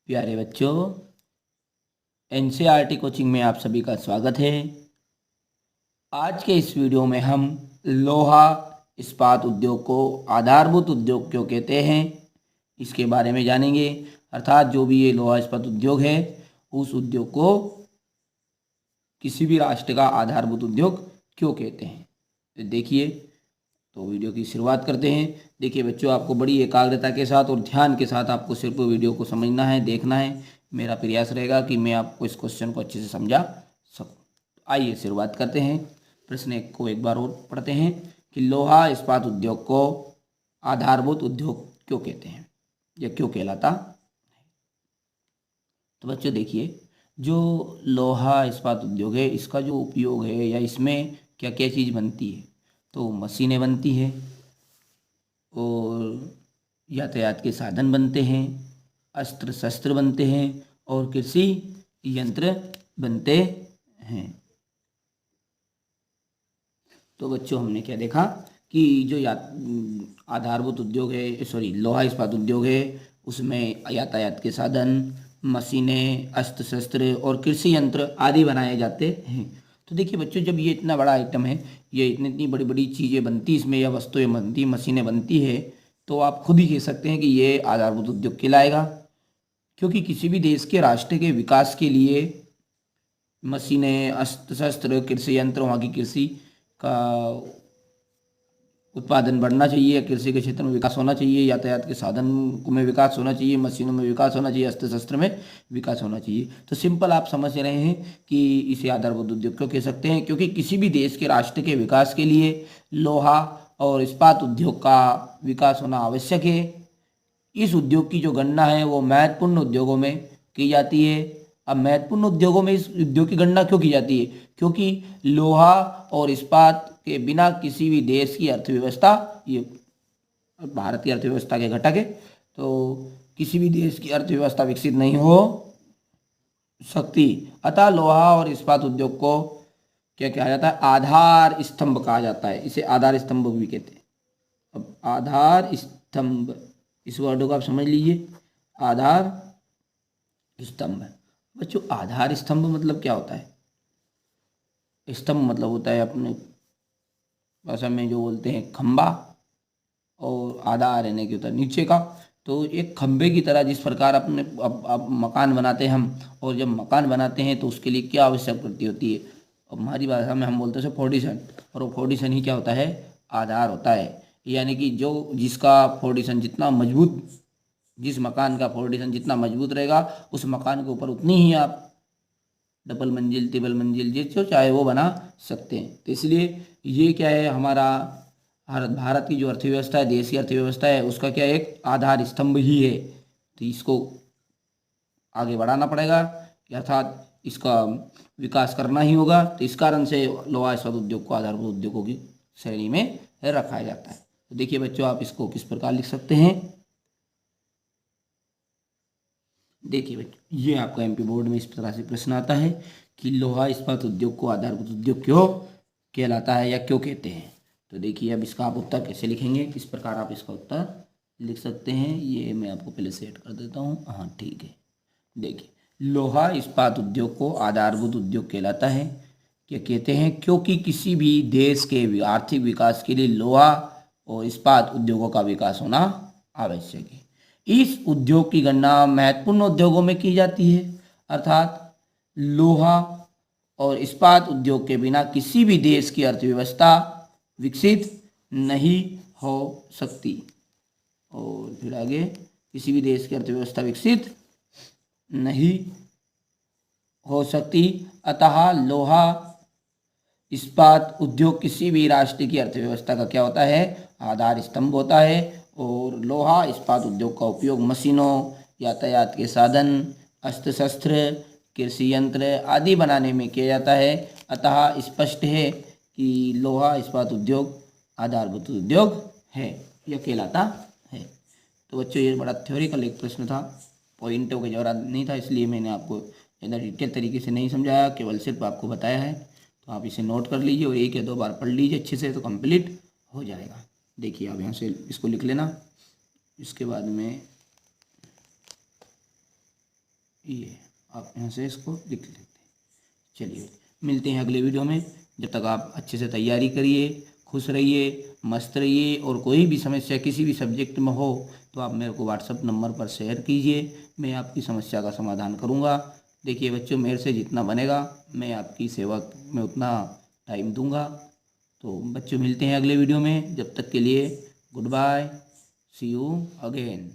प्यारे बच्चों, NCERT coaching में आप सभी का स्वागत है। आज के इस वीडियो में हम लोहा इस्पात उद्योग को आधारभूत उद्योग क्यों कहते हैं इसके बारे में जानेंगे। अर्थात जो भी ये लोहा इस्पात उद्योग है उस उद्योग को किसी भी राष्ट्र का आधारभूत उद्योग क्यों कहते हैं। तो देखिए, तो वीडियो की शुरुआत करते हैं। देखिए बच्चों, आपको बड़ी एकाग्रता के साथ और ध्यान के साथ आपको सिर्फ वीडियो को समझना है, देखना है। मेरा प्रयास रहेगा कि मैं आपको इस क्वेश्चन को अच्छे से समझा सकूं। आइए शुरुआत करते हैं। प्रश्न एक को एक बार और पढ़ते हैं कि लोहा इस्पात उद्योग को आधारभूत उद्योग क्यों कहते हैं या क्यों कहलाता। तो बच्चों देखिए, जो लोहा इस्पात उद्योग है इसका जो उपयोग है या इसमें क्या क्या चीज़ बनती है, तो मशीनें बनती है और यातायात के साधन बनते हैं, अस्त्र शस्त्र बनते हैं और कृषि यंत्र बनते हैं। तो बच्चों हमने क्या देखा कि जो आधारभूत उद्योग है, लोहा इस्पात उद्योग है, उसमें यातायात के साधन, मशीनें, अस्त्र शस्त्र और कृषि यंत्र आदि बनाए जाते हैं। तो देखिए बच्चों, जब ये इतना बड़ा आइटम है, ये इतनी इतनी बड़ी बड़ी चीज़ें बनती इसमें या वस्तुएं बनती, मशीनें बनती है, तो आप खुद ही कह सकते हैं कि ये आधारभूत उद्योग कहलाएगा। क्योंकि किसी भी देश के राष्ट्र के विकास के लिए मशीनें, अस्त्र शस्त्र, कृषि यंत्र, वहाँ की कृषि का उत्पादन बढ़ना चाहिए, कृषि के क्षेत्र में विकास होना चाहिए, यातायात के साधन में विकास होना चाहिए, मशीनों में विकास होना चाहिए, अस्त्र शस्त्र में विकास होना चाहिए। तो सिंपल आप समझ रहे हैं कि इसे आधारभूत उद्योग क्यों कह सकते हैं। क्योंकि किसी भी देश के राष्ट्र के विकास के लिए लोहा और इस्पात उद्योग का विकास होना आवश्यक है। इस उद्योग की जो गणना है वो महत्वपूर्ण उद्योगों में की जाती है। अब महत्वपूर्ण उद्योगों में इस उद्योग की गणना क्यों की जाती है? क्योंकि लोहा और इस्पात के बिना किसी भी देश की अर्थव्यवस्था, ये भारत की अर्थव्यवस्था के घटक है, तो किसी भी देश की अर्थव्यवस्था विकसित नहीं हो सकती। अतः लोहा और इस्पात उद्योग को क्या कहा जाता है? आधार स्तंभ कहा जाता है। इसे आधार स्तंभ भी कहते हैं। अब आधार स्तंभ, इस वर्ड को आप समझ लीजिए, आधार स्तंभ। बच्चों, आधार स्तंभ मतलब क्या होता है? स्तंभ मतलब होता है अपने भाषा में जो बोलते हैं खंबा, और आधार यानी कि होता है नीचे का। तो एक खंबे की तरह जिस प्रकार अपने अब मकान बनाते हैं हम, और जब मकान बनाते हैं तो उसके लिए क्या आवश्यक पड़ती होती है? अब हमारी भाषा में हम बोलते हैं फाउंडेशन, और वो फाउंडेशन ही क्या होता है? आधार होता है। यानी कि जो जिसका फाउंडेशन जितना मजबूत, जिस मकान का फाउंडेशन जितना मजबूत रहेगा, उस मकान के ऊपर उतनी ही आप डबल मंजिल, ट्रिपल मंजिल, जो चाहे वो बना सकते हैं। तो इसलिए ये क्या है, हमारा भारत की जो अर्थव्यवस्था है, देश की अर्थव्यवस्था है, उसका क्या एक आधार स्तंभ ही है। तो इसको आगे बढ़ाना पड़ेगा, अर्थात इसका विकास करना ही होगा। तो इस कारण से लोहा इस्पात उद्योग को आधारभूत उद्योगों की श्रेणी में रखा जाता है। तो देखिए बच्चों, आप इसको किस प्रकार लिख सकते हैं। देखिए बच्चों, ये आपका एमपी बोर्ड में इस तरह से प्रश्न आता है कि लोहा इस्पात उद्योग को आधारभूत उद्योग क्यों कहलाता है या क्यों कहते हैं। तो देखिए, अब इसका आप उत्तर कैसे लिखेंगे, किस प्रकार आप इसका उत्तर लिख सकते हैं, ये मैं आपको पहले सेट कर देता हूँ। हाँ ठीक है। देखिए, लोहा इस्पात उद्योग को आधारभूत उद्योग कहलाता है। क्या कहते हैं? क्योंकि किसी भी देश के आर्थिक विकास के लिए लोहा और इस्पात उद्योगों का विकास होना आवश्यक है। इस उद्योग की गणना महत्वपूर्ण उद्योगों में की जाती है। अर्थात लोहा और इस्पात उद्योग के बिना किसी भी देश की अर्थव्यवस्था विकसित नहीं हो सकती। और फिर आगे, किसी भी देश की अर्थव्यवस्था विकसित नहीं हो सकती। अतः लोहा इस्पात उद्योग किसी भी राष्ट्र की अर्थव्यवस्था का क्या होता है? आधार स्तंभ होता है। और लोहा इस्पात उद्योग का उपयोग मशीनों, यातायात के साधन, अस्त्र शस्त्र, कृषि यंत्र आदि बनाने में किया जाता है। अतः स्पष्ट है कि लोहा इस्पात उद्योग आधारभूत उद्योग है, यह कहलाता है। तो बच्चों, ये बड़ा थ्योरिकल एक प्रश्न था, पॉइंटों का जवाब नहीं था, इसलिए मैंने आपको ज़्यादा डिटेल तरीके से नहीं समझाया, केवल सिर्फ आपको बताया है। तो आप इसे नोट कर लीजिए और एक या दो बार पढ़ लीजिए अच्छे से, तो कंप्लीट हो जाएगा। देखिए, आप यहाँ से इसको लिख लेना। इसके बाद में ये आप यहाँ से इसको लिख लेते हैं। चलिए मिलते हैं अगले वीडियो में। जब तक आप अच्छे से तैयारी करिए, खुश रहिए, मस्त रहिए, और कोई भी समस्या किसी भी सब्जेक्ट में हो तो आप मेरे को व्हाट्सएप नंबर पर शेयर कीजिए, मैं आपकी समस्या का समाधान करूँगा। देखिए बच्चों, मेरे से जितना बनेगा मैं आपकी सेवा में उतना टाइम दूंगा। तो बच्चों मिलते हैं अगले वीडियो में, जब तक के लिए good bye, see you again.